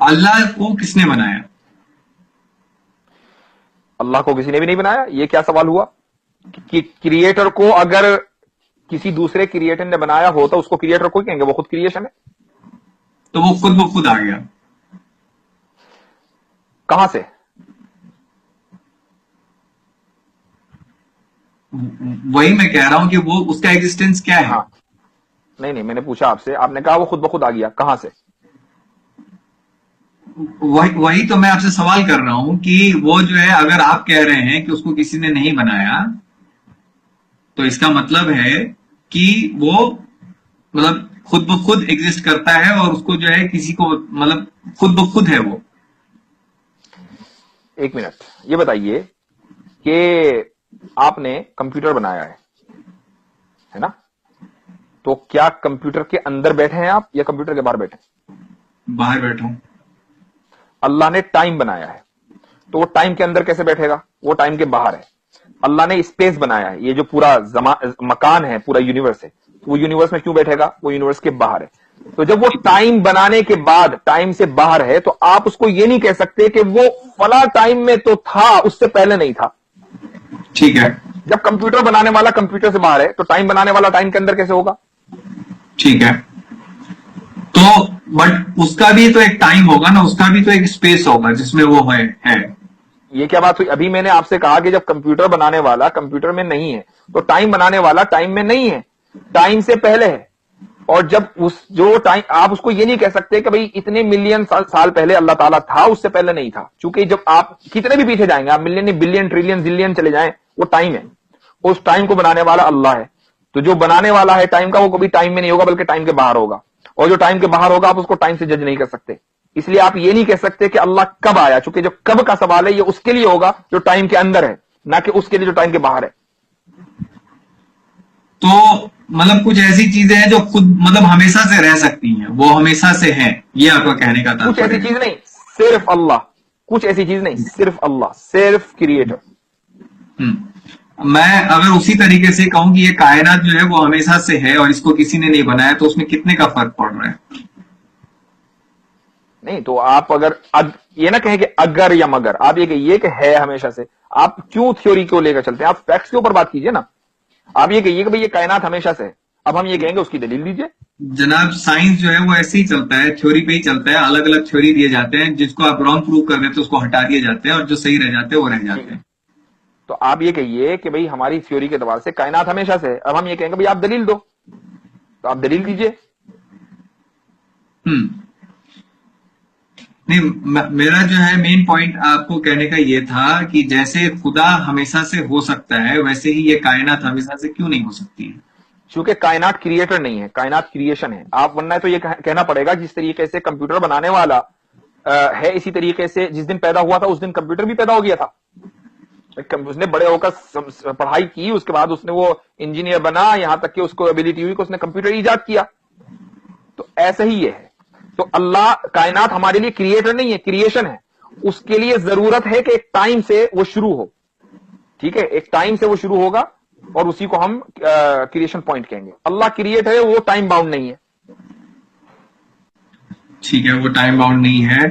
اللہ کو کس نے بنایا؟ اللہ کو کسی نے بھی نہیں بنایا. یہ کیا سوال ہوا کہ کریٹر کو اگر کسی دوسرے کریٹر نے بنایا ہو تو اس کو کریٹر کو کہیں گے, وہ خود کریشن ہے. تو وہ خود بخود آ گیا. کہاں سے؟ وہی میں کہہ رہا ہوں کہ وہ اس کا ایگزسٹنس کیا ہے. ہاں نہیں میں نے پوچھا آپ سے, آپ نے کہا وہ خود بخود آ گیا, کہاں سے؟ وہی تو میں آپ سے سوال کر رہا ہوں کہ وہ جو ہے, اگر آپ کہہ رہے ہیں کہ اس کو کسی نے نہیں بنایا تو اس کا مطلب ہے کہ وہ مطلب خود بخود ایگزسٹ کرتا ہے اور اس کو جو ہے کسی کو مطلب خود بخود ہے وہ. ایک منٹ, یہ بتائیے کہ آپ نے کمپیوٹر بنایا ہے نا, تو کیا کمپیوٹر کے اندر بیٹھے ہیں آپ یا کمپیوٹر کے باہر بیٹھے ہیں؟ باہر بیٹھا ہوں. اللہ نے ٹائم بنایا ہے تو وہ ٹائم کے اندر کیسے بیٹھے گا؟ وہ ٹائم کے باہر ہے. اللہ نے اسپیس بنایا ہے, یہ جو پورا مکان ہے, پورا یونیورس ہے, وہ یونیورس میں کیوں بیٹھے گا؟ وہ یونیورس کے باہر ہے. تو جب وہ ٹائم بنانے کے بعد ٹائم سے باہر ہے تو آپ اس کو یہ نہیں کہہ سکتے کہ وہ فلاں ٹائم میں تو تھا, اس سے پہلے نہیں تھا. ٹھیک ہے. جب کمپیوٹر بنانے والا کمپیوٹر سے باہر ہے تو ٹائم بنانے والا ٹائم کے اندر کیسے ہوگا؟ ٹھیک ہے, تو بٹ اس کا بھی تو ایک ٹائم ہوگا نا, اس کا بھی تو ایک اسپیس ہوگا جس میں وہ ہے. یہ کیا بات ہوئی؟ ابھی میں نے آپ سے کہا کہ جب کمپیوٹر بنانے والا کمپیوٹر میں نہیں ہے تو ٹائم بنانے والا ٹائم میں نہیں ہے, ٹائم سے پہلے ہے. اور جب اس جو ٹائم, آپ اس کو یہ نہیں کہہ سکتے کہ بھئی اتنے ملین سال پہلے اللہ تعالیٰ تھا, اس سے پہلے نہیں تھا. چونکہ جب آپ کتنے بھی پیچھے جائیں گے, آپ ملین بلین ٹریلین زلین چلے جائیں, وہ ٹائم ہے. اس ٹائم کو بنانے والا اللہ ہے. تو جو بنانے والا ہے ٹائم کا, وہ کبھی ٹائم میں نہیں ہوگا بلکہ ٹائم کے باہر ہوگا. اور جو ٹائم کے باہر ہوگا آپ اس کو ٹائم سے جج نہیں کر سکتے. اس لیے آپ یہ نہیں کہہ سکتے کہ اللہ کب آیا, چونکہ جو کب کا سوال ہے یہ اس کے لیے ہوگا جو ٹائم کے اندر ہے, نہ کہ اس کے لیے جو ٹائم کے باہر ہے. تو مطلب کچھ ایسی چیزیں ہیں جو خود مطلب ہمیشہ سے رہ سکتی ہیں, وہ ہمیشہ سے ہیں, یہ آپ کا کہنے کا کچھ ایسی تاتپریہ ہے. چیز نہیں, صرف اللہ. کچھ ایسی چیز نہیں, صرف اللہ, صرف کریٹر. میں اگر اسی طریقے سے کہوں کہ یہ کائنات جو ہے وہ ہمیشہ سے ہے اور اس کو کسی نے نہیں بنایا, تو اس میں کتنے کا فرق پڑ رہا ہے؟ نہیں تو آپ اگر یہ نہ کہیں کہ اگر یا مگر, آپ یہ کہیے کہ ہے ہمیشہ سے. آپ کیوں تھیوری کو لے کر چلتے ہیں؟ آپ فیکٹس کے اوپر بات کیجئے نا. آپ یہ کہیے کہ بھئی یہ کائنات ہمیشہ سے ہے, اب ہم یہ کہیں گے اس کی دلیل دیجئے. جناب سائنس جو ہے وہ ایسے ہی چلتا ہے, تھیوری پہ ہی چلتا ہے. الگ الگ تھیوری دیے جاتے ہیں, جس کو آپ رانگ پروو کر دیتے ہیں اس کو ہٹا دیے جاتے ہیں, اور جو صحیح رہ جاتے ہیں وہ رہ جاتے ہیں. تو آپ یہ کہیے کہ بھئی ہماری تھیوری کے اعتبار سے کائنات ہمیشہ سے ہے. اب ہم یہ کہیں گے بھئی آپ دلیل دو, تو آپ دلیل دیجئے. نہیں, میرا جو ہے مین پوائنٹ آپ کو کہنے کا یہ تھا کہ جیسے خدا ہمیشہ سے ہو سکتا ہے ویسے ہی یہ کائنات ہمیشہ سے کیوں نہیں ہو سکتی ہے؟ چونکہ کائنات کریٹر نہیں ہے, کائنات کریشن ہے. آپ ورنہ تو یہ کہنا پڑے گا جس طریقے سے کمپیوٹر بنانے والا ہے, اسی طریقے سے جس دن پیدا ہوا تھا اس دن کمپیوٹر بھی پیدا ہو گیا تھا. اس نے بڑے ہو کر پڑھائی کی, اس کے بعد اس نے وہ انجینئر بنا, یہاں تک کہ اس کو ایبلٹی ہوئی کہ اس نے کمپیوٹر ایجاد کیا. تو ایسا ہی یہ ہے. تو اللہ کائنات ہمارے لیے کریٹر نہیں ہے, کریشن ہے. اس کے لیے ضرورت ہے کہ ایک ٹائم سے وہ شروع ہو. ٹھیک ہے, ایک ٹائم سے وہ شروع ہوگا اور اسی کو ہم کریشن پوائنٹ کہیں گے. اللہ کریٹ ہے, وہ ٹائم باؤنڈ نہیں ہے. ٹھیک ہے, وہ ٹائم باؤنڈ نہیں ہے.